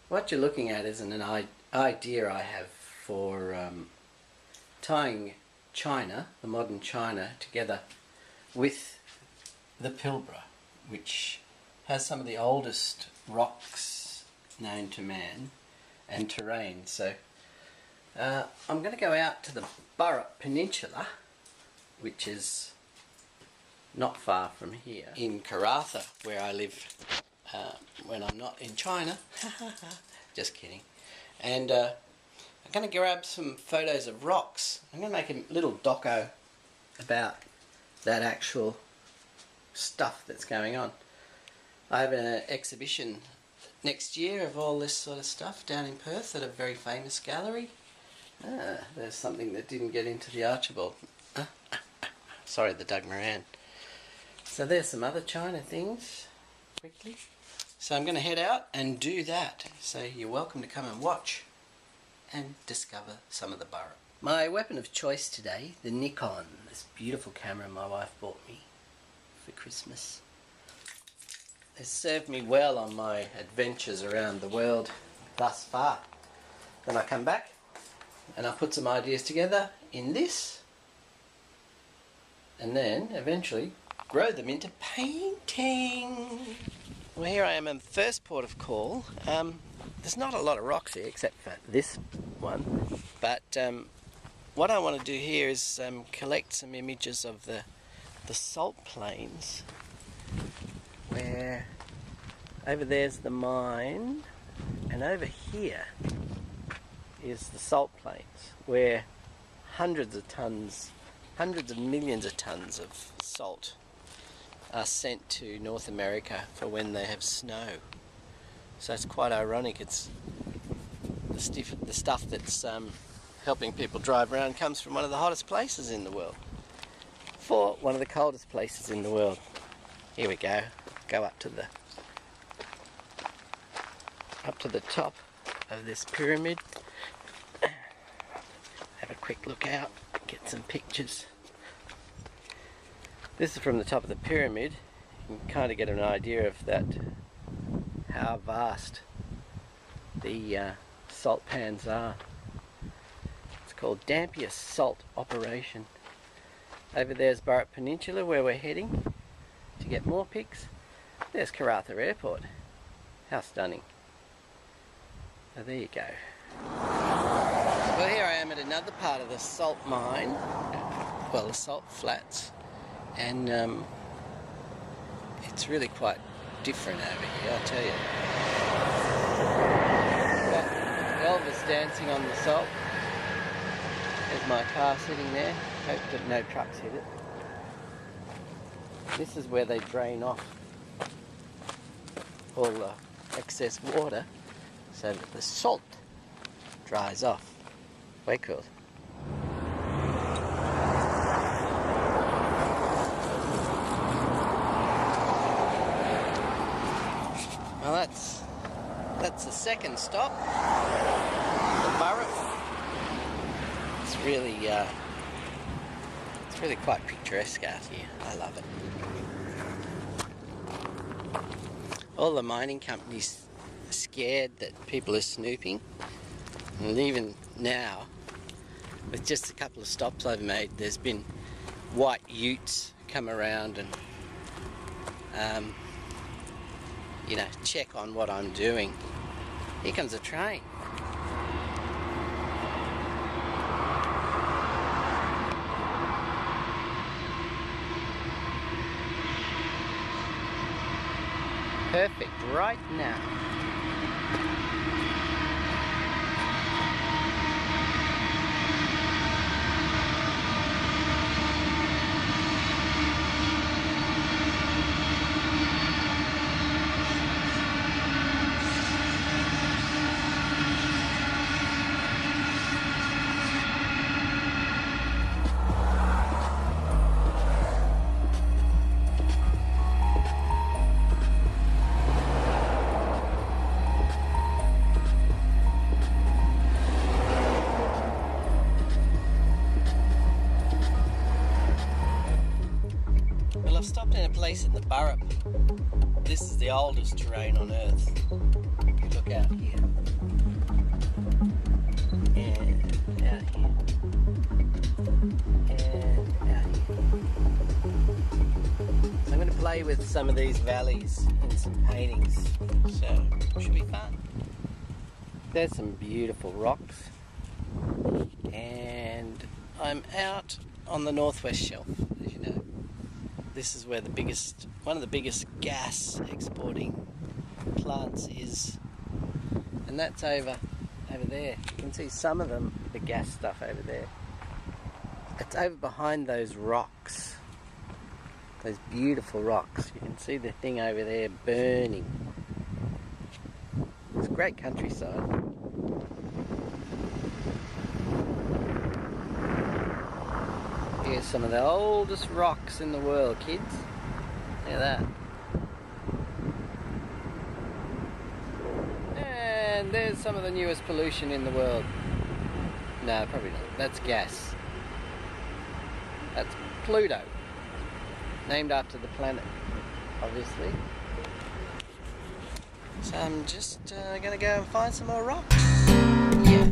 What you're looking at is an idea I have for tying China, the modern China, together with the Pilbara, which has some of the oldest rocks known to man and terrain. So I'm going to go out to the Burrup Peninsula, which is not far from here, in Karratha, where I live when I'm not in China. Just kidding. And I'm going to grab some photos of rocks. I'm going to make a little doco about that actual stuff that's going on. I have an exhibition next year of all this sort of stuff down in Perth at a very famous gallery. There's something that didn't get into the Archibald. Sorry, the Doug Moran. So there's some other China things, quickly. So I'm going to head out and do that. So you're welcome to come and watch and discover some of the Burrup. My weapon of choice today, the Nikon, this beautiful camera my wife bought me for Christmas. It's served me well on my adventures around the world thus far. Then I come back and I put some ideas together in this, and then eventually grow them into painting. Well, here I am in the first port of call. There's not a lot of rocks here except for this one, but what I want to do here is collect some images of the salt plains, where over there's the mine and over here is the salt plains, where hundreds of millions of tons of salt are sent to North America for when they have snow. So it's quite ironic. It's the stuff that's helping people drive around comes from one of the hottest places in the world for one of the coldest places in the world. Here we go. Go up to the top of this pyramid. Have a quick look out, get some pictures. This is from the top of the pyramid. You can kind of get an idea of that, how vast the salt pans are. It's called Dampier Salt Operation. Over there's Burrup Peninsula, where we're heading to get more pics. There's Karratha Airport. How stunning. So there you go. Well, here I am at another part of the salt mine, well, the salt flats, and it's really quite different over here, I'll tell you. Got Elvis dancing on the salt. There's my car sitting there. Hope that no trucks hit it. This is where they drain off all the excess water so that the salt dries off. Way cool. Well, that's the second stop. The Burrup. It's really quite picturesque out here. I love it. All the mining companies are scared that people are snooping, and even now, with just a couple of stops I've made, there's been white utes come around and you know, check on what I'm doing. Here comes a train. Perfect right now. I've stopped in a place in the Burrup. This is the oldest terrain on Earth. Look out here. play with some of these valleys and some paintings, so it should be fun. There's some beautiful rocks, and I'm out on the northwest shelf, as you know. This is where one of the biggest gas exporting plants is, and that's over there. You can see some of them, the gas stuff over there. It's over behind those rocks, those beautiful rocks. You can see the thing over there burning. It's a great countryside. Here's some of the oldest rocks in the world, kids. Look at that. And there's some of the newest pollution in the world. No, probably not. That's gas. That's Pluto. Named after the planet, obviously. So I'm just going to go and find some more rocks. Yeah.